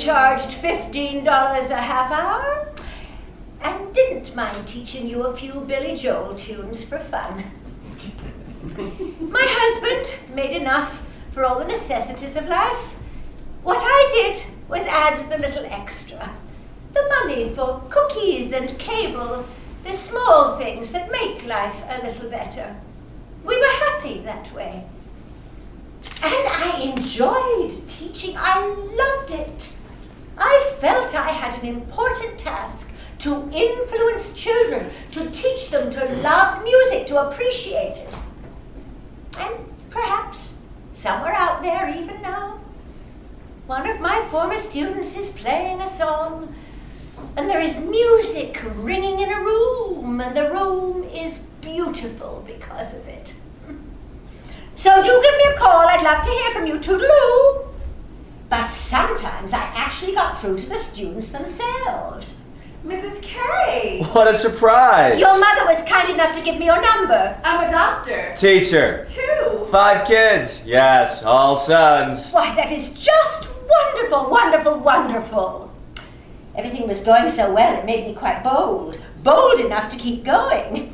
charged $15 a half hour and didn't mind teaching you a few Billy Joel tunes for fun. My husband made enough for all the necessities of life. What I did was add the little extra. The money for cookies and cable, the small things that make life a little better. We were happy that way. And I enjoyed teaching. I loved it. I felt I had an important task to influence children, to teach them to love music, to appreciate it. And perhaps somewhere out there, even now, one of my former students is playing a song, and there is music ringing in a room, and the room is beautiful because of it. So do give me a call. I'd love to hear from you. Toodaloo. But sometimes I actually got through to the students themselves. Mrs. K! What a surprise! Your mother was kind enough to give me your number. I'm a doctor. Teacher. 2. 5 kids. Yes, all sons. Why, that is just wonderful, wonderful, wonderful. Everything was going so well, it made me quite bold. Bold enough to keep going.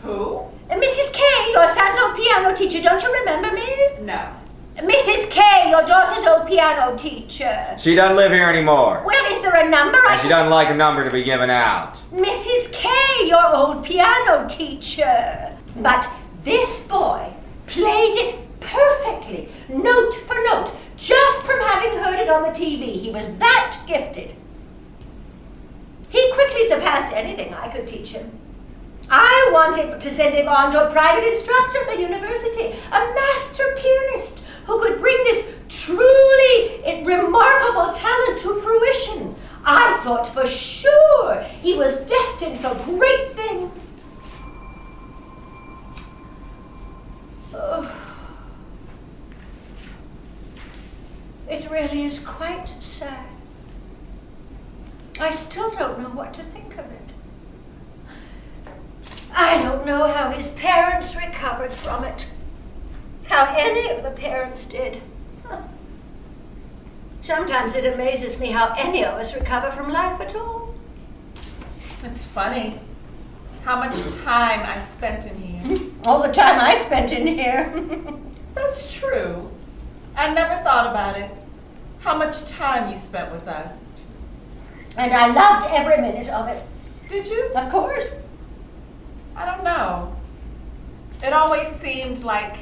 Who? Mrs. K, your son's old piano teacher, don't you remember me? No. Mrs. K, your daughter's old piano teacher. She doesn't live here anymore. Well, is there a number And she doesn't like her number to be given out. Mrs. K, your old piano teacher. But this boy played it perfectly, note for note, just from having heard it on the TV. He was that gifted. He quickly surpassed anything I could teach him. I wanted to send him on to a private instructor at the university, a master pianist who could bring this truly remarkable talent to fruition. I thought for sure he was destined for great things. Oh. It really is quite sad. I still don't know what to think of it. I don't know how his parents recovered from it. How any of the parents did. Huh. Sometimes it amazes me how any of us recover from life at all. It's funny how much time I spent in here. All the time I spent in here. That's true. I never thought about it. How much time you spent with us. And I loved every minute of it. Did you? Of course. I don't know. It always seemed like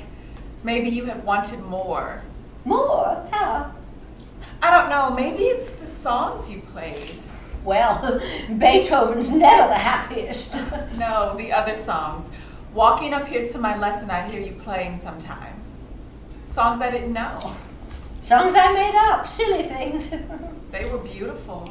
maybe you had wanted more. More? How? I don't know. Maybe it's the songs you played. Well, Beethoven's never the happiest. No, the other songs. Walking up here to my lesson, I'd hear you playing sometimes. Songs I didn't know. Songs I made up, silly things. They were beautiful.